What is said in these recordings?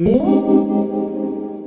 Hello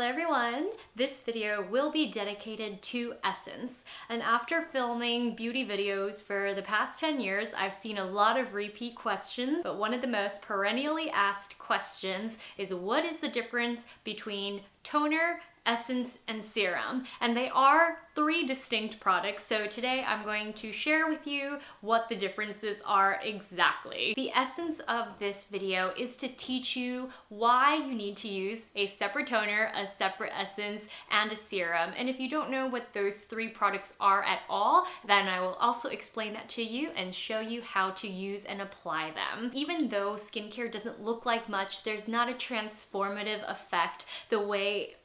everyone! This video will be dedicated to Essence, and after filming beauty videos for the past 10 years, I've seen a lot of repeat questions, but one of the most perennially asked questions is what is the difference between toner, essence, and serum? And they are three distinct products, so today I'm going to share with you what the differences are exactly. The essence of this video is to teach you why you need to use a separate toner, a separate essence, and a serum. And if you don't know what those three products are at all, then I will also explain that to you and show you how to use and apply them. Even though skincare doesn't look like much, there's not a transformative effect the way,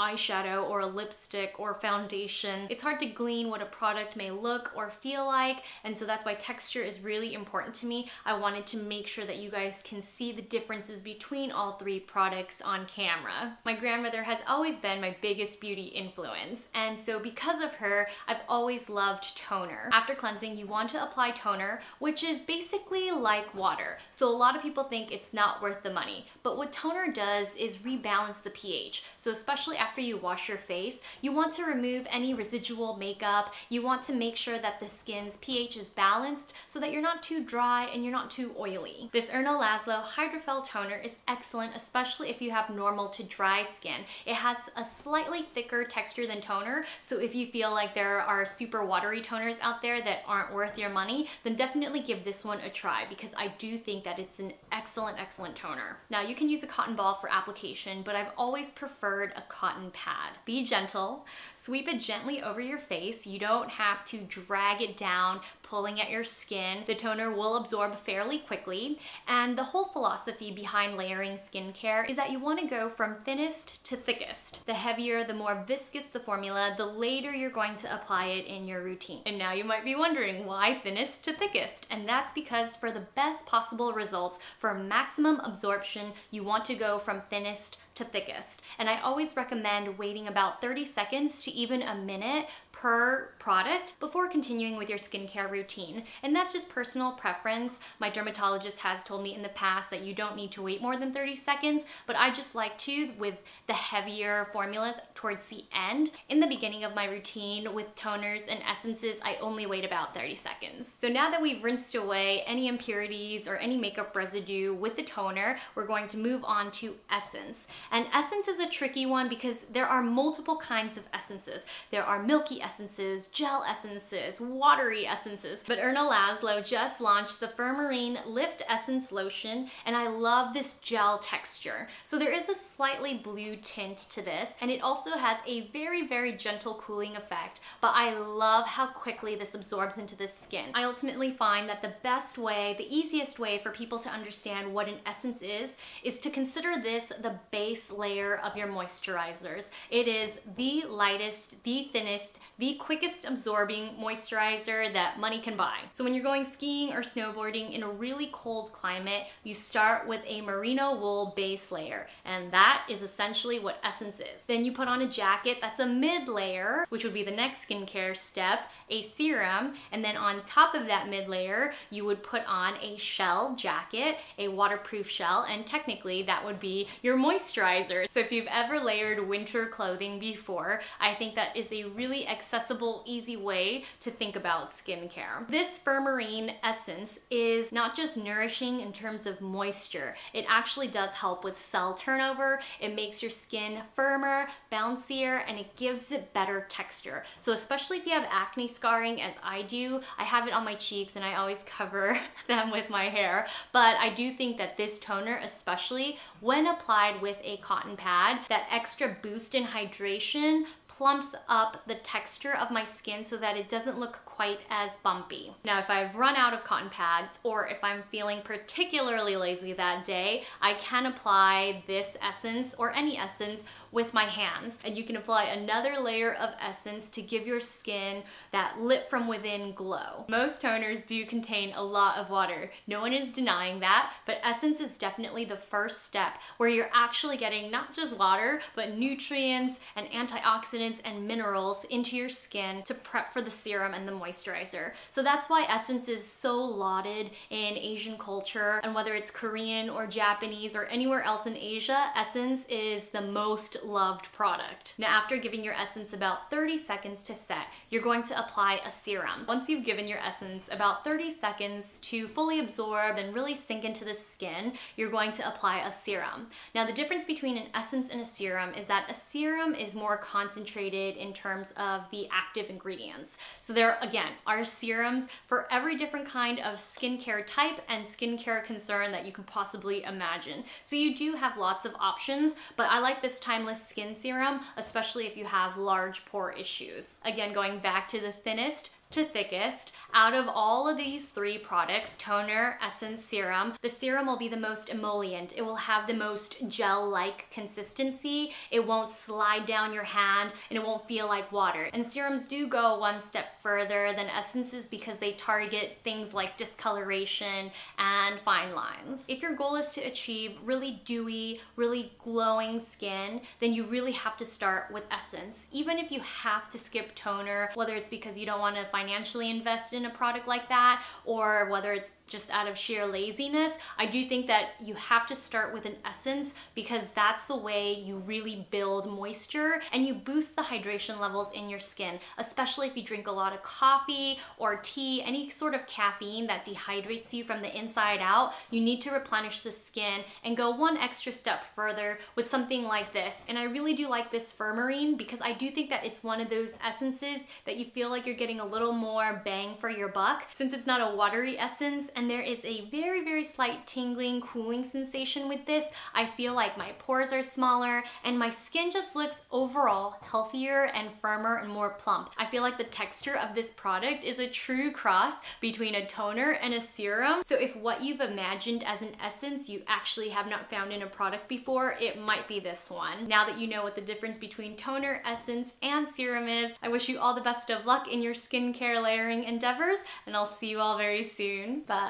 eyeshadow or a lipstick or foundation. It's hard to glean what a product may look or feel like, and so that's why texture is really important to me. I wanted to make sure that you guys can see the differences between all three products on camera. My grandmother has always been my biggest beauty influence, and so because of her, I've always loved toner. After cleansing, you want to apply toner, which is basically like water. So a lot of people think it's not worth the money, but what toner does is rebalance the pH. So especially after you wash your face, you want to remove any residual makeup. You want to make sure that the skin's pH is balanced so that you're not too dry and you're not too oily. This Erno Laszlo Hydrophil toner is excellent, especially if you have normal to dry skin. It has a slightly thicker texture than toner, so if you feel like there are super watery toners out there that aren't worth your money, then definitely give this one a try, because I do think that it's an excellent toner. Now, you can use a cotton ball for application, but I've always preferred a cotton pad. Be gentle, sweep it gently over your face. You don't have to drag it down, pulling at your skin. The toner will absorb fairly quickly, and the whole philosophy behind layering skincare is that you want to go from thinnest to thickest. The heavier, the more viscous the formula, the later you're going to apply it in your routine. And now you might be wondering, why thinnest to thickest? And that's because for the best possible results, for maximum absorption, you want to go from thinnest to thickest. And I always recommend waiting about 30 seconds to even a minute per product before continuing with your skincare routine. And that's just personal preference. My dermatologist has told me in the past that you don't need to wait more than 30 seconds, but I just like to with the heavier formulas towards the end. In the beginning of my routine with toners and essences, I only wait about 30 seconds. So now that we've rinsed away any impurities or any makeup residue with the toner, we're going to move on to essence. And essence is a tricky one because there are multiple kinds of essences. There are milky essences, gel essences, watery essences. But Erno Laszlo just launched the Firmarine Lift Essence Lotion, and I love this gel texture. So there is a slightly blue tint to this, and it also has a very gentle cooling effect, but I love how quickly this absorbs into the skin. I ultimately find that the best way, the easiest way for people to understand what an essence is to consider this the base layer of your moisturizers. It is the lightest, the thinnest, the quickest absorbing moisturizer that money can buy. So when you're going skiing or snowboarding in a really cold climate, you start with a merino wool base layer, and that is essentially what essence is. Then you put on a jacket that's a mid layer, which would be the next skincare step, a serum, and then on top of that mid layer, you would put on a shell jacket, a waterproof shell, and technically that would be your moisturizer. So if you've ever layered winter clothing before, I think that is a really accessible, easy way to think about skincare. This Firmarine essence is not just nourishing in terms of moisture, it actually does help with cell turnover. It makes your skin firmer, bouncier, and it gives it better texture. So especially if you have acne scarring, as I do, I have it on my cheeks and I always cover them with my hair, but I do think that this toner, especially when applied with a cotton pad, that extra boost in hydration plumps up the texture of my skin so that it doesn't look quite as bumpy. Now, if I've run out of cotton pads or if I'm feeling particularly lazy that day, I can apply this essence or any essence with my hands, and you can apply another layer of essence to give your skin that lit from within glow. Most toners do contain a lot of water. No one is denying that, but essence is definitely the first step where you're actually getting not just water, but nutrients and antioxidants and minerals into your skin to prep for the serum and the moisturizer. So that's why Essence is so lauded in Asian culture, and whether it's Korean or Japanese or anywhere else in Asia, Essence is the most loved product. Now, after giving your Essence about 30 seconds to set, you're going to apply a serum. Once you've given your Essence about 30 seconds to fully absorb and really sink into the skin, you're going to apply a serum. Now, the difference between an Essence and a serum is that a serum is more concentrated in terms of the active ingredients. So there, again, are serums for every different kind of skincare type and skincare concern that you can possibly imagine. So you do have lots of options, but I like this timeless skin serum, especially if you have large pore issues. Again, going back to the thinnest to thickest, out of all of these three products, toner, essence, serum, the serum will be the most emollient. It will have the most gel-like consistency. It won't slide down your hand and it won't feel like water. And serums do go one step further than essences because they target things like discoloration and fine lines. If your goal is to achieve really dewy, really glowing skin, then you really have to start with essence. Even if you have to skip toner, whether it's because you don't want to financially invest in a product like that, or whether it's just out of sheer laziness, I do think that you have to start with an essence because that's the way you really build moisture and you boost the hydration levels in your skin, especially if you drink a lot of coffee or tea, any sort of caffeine that dehydrates you from the inside out. You need to replenish the skin and go one extra step further with something like this. And I really do like this Firmarine because I do think that it's one of those essences that you feel like you're getting a little more bang for your buck, since it's not a watery essence and there is a very, very slight tingling, cooling sensation with this. I feel like my pores are smaller and my skin just looks overall healthier and firmer and more plump. I feel like the texture of this product is a true cross between a toner and a serum. So if what you've imagined as an essence you actually have not found in a product before, it might be this one. Now that you know what the difference between toner, essence, and serum is, I wish you all the best of luck in your skincare layering endeavors, and I'll see you all very soon. Bye.